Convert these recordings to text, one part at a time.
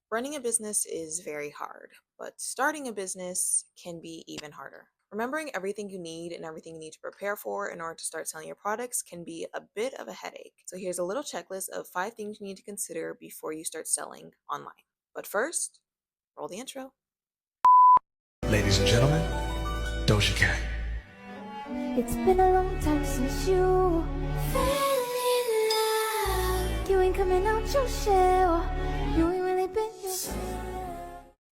Running a business is very hard, but starting a business can be even harder. Remembering everything you need and everything you need to prepare for in order to start selling your products can be a bit of a headache. So here's a little checklist of 5 things you need to consider before you start selling online. But first, roll the intro. Ladies and gentlemen, Doja Cat. It's been a long time since you fell in love. You ain't coming out your shell. You ain't really been yourself.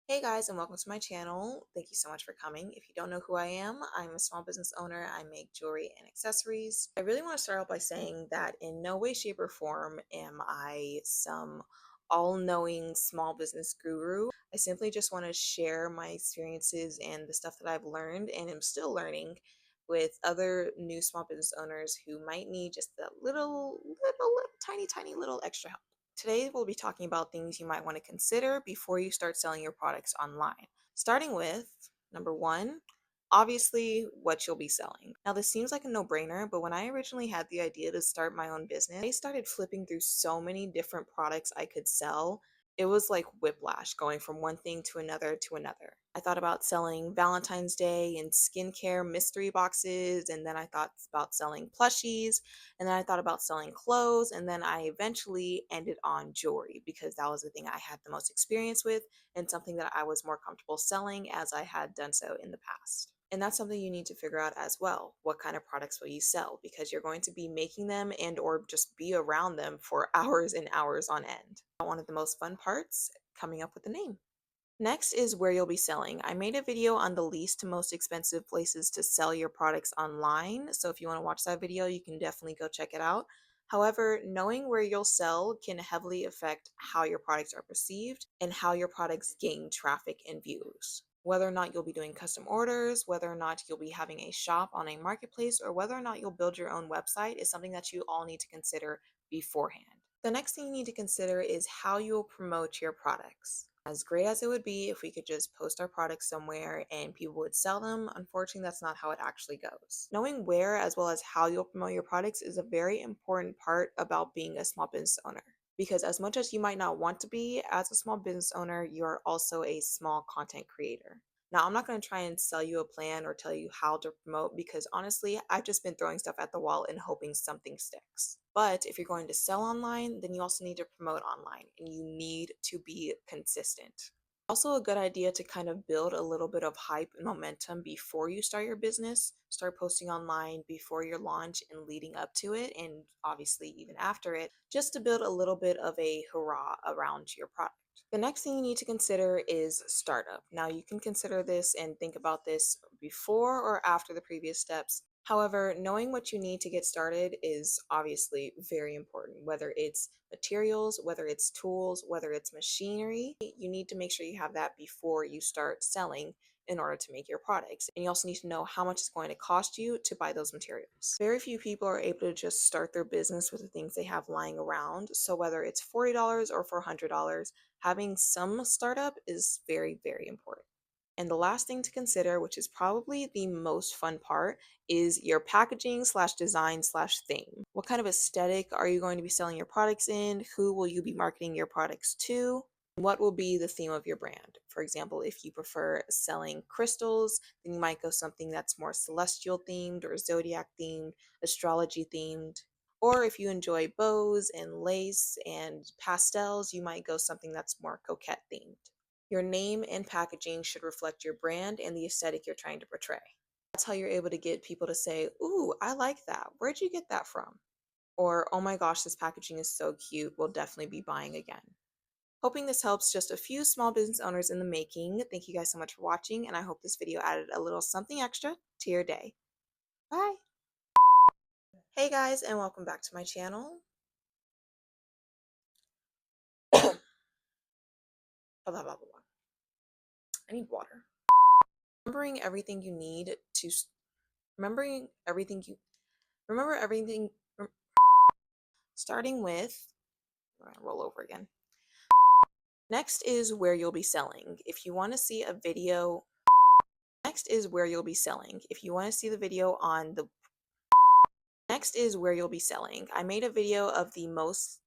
Hey guys, and welcome to my channel. Thank you so much for coming. If you don't know who I am, I'm a small business owner. I make jewelry and accessories. I really want to start out by saying that in no way, shape, or form am I some all-knowing small business guru. I simply just want to share my experiences and the stuff that I've learned and am still learning with other new small business owners who might need just a little, tiny little extra help. Today, we'll be talking about things you might want to consider before you start selling your products online. Starting with number one, obviously what you'll be selling. Now, this seems like a no-brainer, but when I originally had the idea to start my own business, I started flipping through so many different products I could sell. It was like whiplash going from one thing to another to another. I thought about selling Valentine's Day and skincare mystery boxes, and then I thought about selling plushies, and then I thought about selling clothes, and then I eventually ended on jewelry because that was the thing I had the most experience with and something that I was more comfortable selling as I had done so in the past. And that's something you need to figure out as well. What kind of products will you sell? Because you're going to be making them and or just be around them for hours and hours on end. One of the most fun parts, coming up with the name. Next is where you'll be selling. I made a video on the least to most expensive places to sell your products online. So if you want to watch that video, you can definitely go check it out. However, knowing where you'll sell can heavily affect how your products are perceived and how your products gain traffic and views. Whether or not you'll be doing custom orders, whether or not you'll be having a shop on a marketplace, or whether or not you'll build your own website is something that you all need to consider beforehand. The next thing you need to consider is how you'll promote your products. As great as it would be if we could just post our products somewhere and people would sell them, unfortunately, that's not how it actually goes. Knowing where as well as how you'll promote your products is a very important part about being a small business owner. Because as much as you might not want to be as a small business owner, you are also a small content creator. Now, I'm not going to try and sell you a plan or tell you how to promote because honestly, I've just been throwing stuff at the wall and hoping something sticks. But if you're going to sell online, then you also need to promote online and you need to be consistent. Also, a good idea to kind of build a little bit of hype and momentum before you start your business. Start posting online before your launch and leading up to it, and obviously even after it, just to build a little bit of a hurrah around your product. The next thing you need to consider is startup. Now, you can consider this and think about this before or after the previous steps. However, knowing what you need to get started is obviously very important, whether it's materials, whether it's tools, whether it's machinery. You need to make sure you have that before you start selling in order to make your products. And you also need to know how much it's going to cost you to buy those materials. Very few people are able to just start their business with the things they have lying around. So whether it's $40 or $400, having some startup is very important. And the last thing to consider, which is probably the most fun part, is your packaging slash design slash theme. What kind of aesthetic are you going to be selling your products in? Who will you be marketing your products to? What will be the theme of your brand? For example, if you prefer selling crystals, then you might go something that's more celestial themed or zodiac themed, astrology themed. Or if you enjoy bows and lace and pastels, you might go something that's more coquette themed. Your name and packaging should reflect your brand and the aesthetic you're trying to portray. That's how you're able to get people to say, "Ooh, I like that. Where'd you get that from?" Or, "Oh my gosh, this packaging is so cute. We'll definitely be buying again." Hoping this helps just a few small business owners in the making. Thank you guys so much for watching, and I hope this video added a little something extra to your day. Bye! Hey guys, and welcome back to my channel. Blah, blah, blah, blah. I need water. Remembering everything you need to remembering everything you remember everything starting with we're gonna roll over again. Next is where you'll be selling. If you want to see a video next is where you'll be selling. If you want to see the video on the next is where you'll be selling. I made a video of the most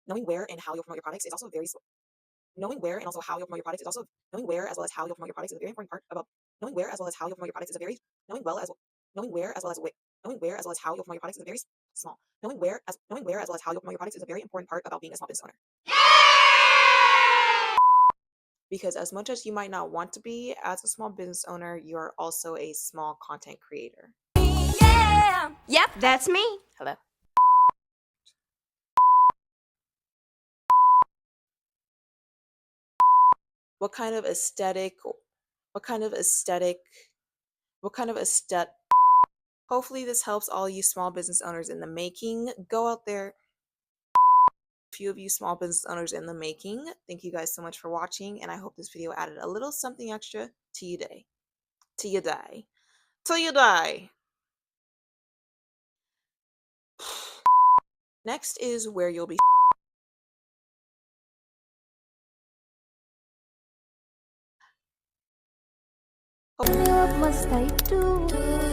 knowing where and how you'll promote your products is also a very knowing where and also how you'll promote your products is also knowing where as well as how you'll promote your products is a very important part about knowing where as well as how you'll promote your products is a very knowing well as knowing where as well as knowing where as well as how you'll promote your products is a very small knowing where as well as how you'll promote your products is a very important part about being a small business owner. Because as much as you might not want to be as a small business owner, you are also a small content creator. Yeah. Yep, that's me. Hello. What kind of aesthetic, what kind of aesthetic, what kind of aesthetic, hopefully this helps all you small business owners in the making. Go out there. A few of you small business owners in the making. Thank you guys so much for watching, and I hope this video added a little something extra to your day. To your day. Till you die. Next is where you'll be. Tell me what must I do?